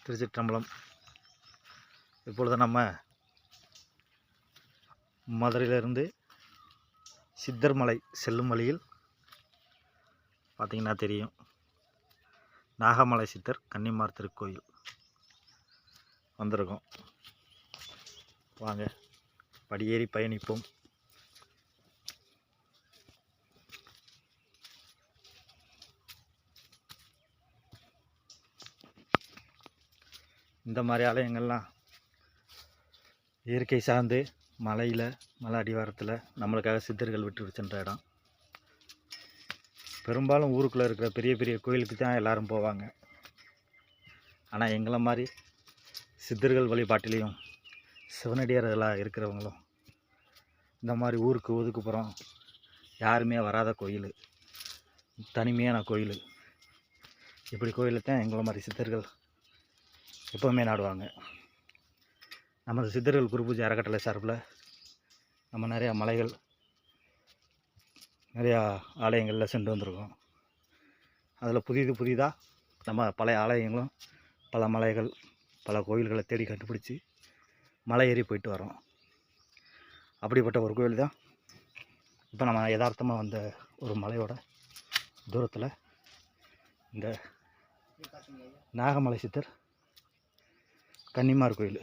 திருச்சிற்றம்பலம். இப்பொழுது நம்ம மதுரையிலிருந்து சித்தர்மலை செல்லும் வழியில் பார்த்திங்கன்னா தெரியும், நாகமலை சித்தர் கன்னிமார் திருக்கோயில் வந்திருக்கோம். வாங்க படியேறி பயணிப்போம். இந்த மாதிரி ஆலயங்கள்லாம் இயற்கை சார்ந்து மலை அடிவாரத்தில் நம்மளுக்காக சித்தர்கள் விட்டு சென்ற இடம். பெரும்பாலும் ஊருக்குள்ளே இருக்கிற பெரிய பெரிய கோயிலுக்கு தான் எல்லோரும் போவாங்க. ஆனால் எங்களை மாதிரி சித்தர்கள் வழிபாட்டிலையும் சிவனடியார்களாக இருக்கிறவங்களும் இந்த மாதிரி ஊருக்கு ஒதுக்குப்புறம் யாருமே வராத கோயில், தனிமையான கோயில், இப்படி கோயிலில் தான் எங்களை மாதிரி சித்தர்கள் எப்போவுமே நாடுவாங்க. நமது சித்தர்கள் குரு பூஜை அறக்கட்டளை சார்பில் நம்ம நிறையா மலைகள், நிறையா ஆலயங்களில் சென்று வந்திருக்கோம். அதில் புதிதாக நம்ம பழைய ஆலயங்களும் பல மலைகள், பல கோயில்களை தேடி கண்டுபிடிச்சி மலை ஏறி போயிட்டு வரோம். அப்படிப்பட்ட ஒரு கோயில் தான் இப்போ நம்ம யதார்த்தமாக வந்த ஒரு மலையோட தூரத்தில் இந்த நாகமலை சித்தர் கன்னிமார் கோயில்.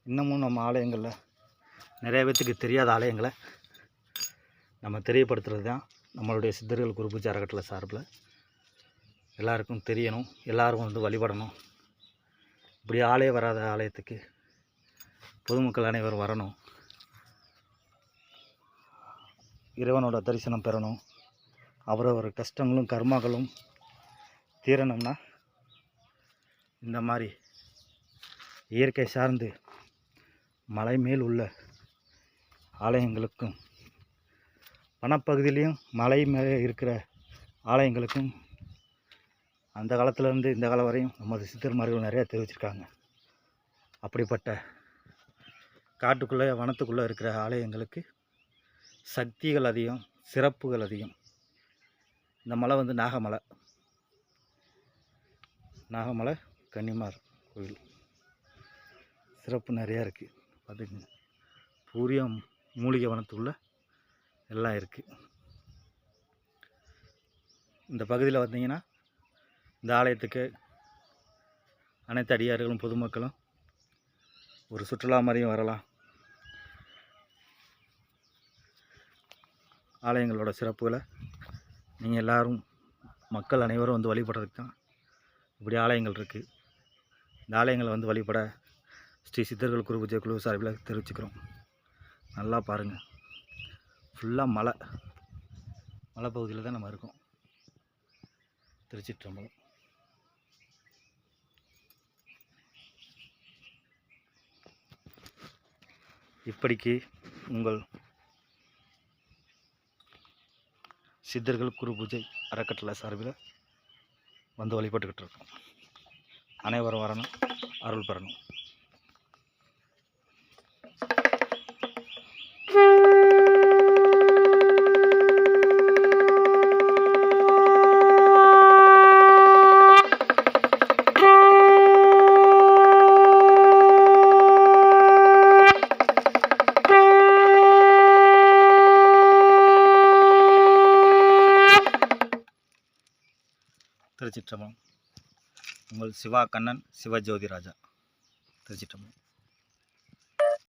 இன்னமும் நம்ம ஆலயங்களில் நிறைய பேர்த்துக்கு தெரியாத ஆலயங்களை நம்ம தெரியப்படுத்துறது தான் நம்மளுடைய சித்தர்கள் குரு பூஜை அறக்கட்டளை சார்பில். எல்லாருக்கும் தெரியணும், எல்லோரும் வந்து வழிபடணும். இப்படி வராத ஆலயத்துக்கு பொதுமக்கள் அனைவரும் வரணும், இறைவனோட தரிசனம் பெறணும். அவரவர் கஷ்டங்களும் கர்மாக்களும் தீரணும்னா இந்த மாதிரி இயற்கை சார்ந்து மலை மேல் உள்ள ஆலயங்களுக்கும் வனப்பகுதியிலையும் மலை மேலே இருக்கிற ஆலயங்களுக்கும் அந்த காலத்திலேருந்து இந்த காலம் வரையும் நமது சித்தர்மார்கள் நிறையா தெரிவிச்சிருக்காங்க. அப்படிப்பட்ட காட்டுக்குள்ளே வனத்துக்குள்ளே இருக்கிற ஆலயங்களுக்கு சக்திகள் அதிகம், சிறப்புகள் அதிகம். இந்த மலை வந்து நாகமலை கன்னிமார் கோயில் சிறப்பு நிறையா இருக்குது. பார்த்துக்குங்க, பூரிய மூலிகை வனத்துக்குள்ளே எல்லாம் இருக்குது. இந்த பகுதியில் பார்த்திங்கன்னா இந்த ஆலயத்துக்கு அனைத்து அடியார்களும் பொதுமக்களும் ஒரு சுற்றுலா மாதிரியும் வரலாம். ஆலயங்களோட சிறப்புகளை நீங்கள் எல்லோரும், மக்கள் அனைவரும் வந்து வழிபடுறதுக்கு தான் இப்படி ஆலயங்கள் இருக்குது. இந்த ஆலயங்களை வந்து வழிபட ஸ்ரீ சித்தர்கள் குரு பூஜை குழு சார்பில் தெரிவிச்சுக்கிறோம். நல்லா பாருங்கள், ஃபுல்லாக மலை பகுதியில் தான் நம்ம இருக்கோம். திருச்சிற்றம்பலம். இப்படிக்கு உங்கள் சித்தர்கள் குரு பூஜை அறக்கட்டளை சார்பில் வந்து வழிபட்டுக்கிட்டு இருக்கோம். அனைவரும் வரணும், அருள் பெறணும். திருச்சிற்றம்பலம். உங்கள் சிவா கண்ணன், சிவஜோதி ராஜா. திருச்சிற்றம்பலம்.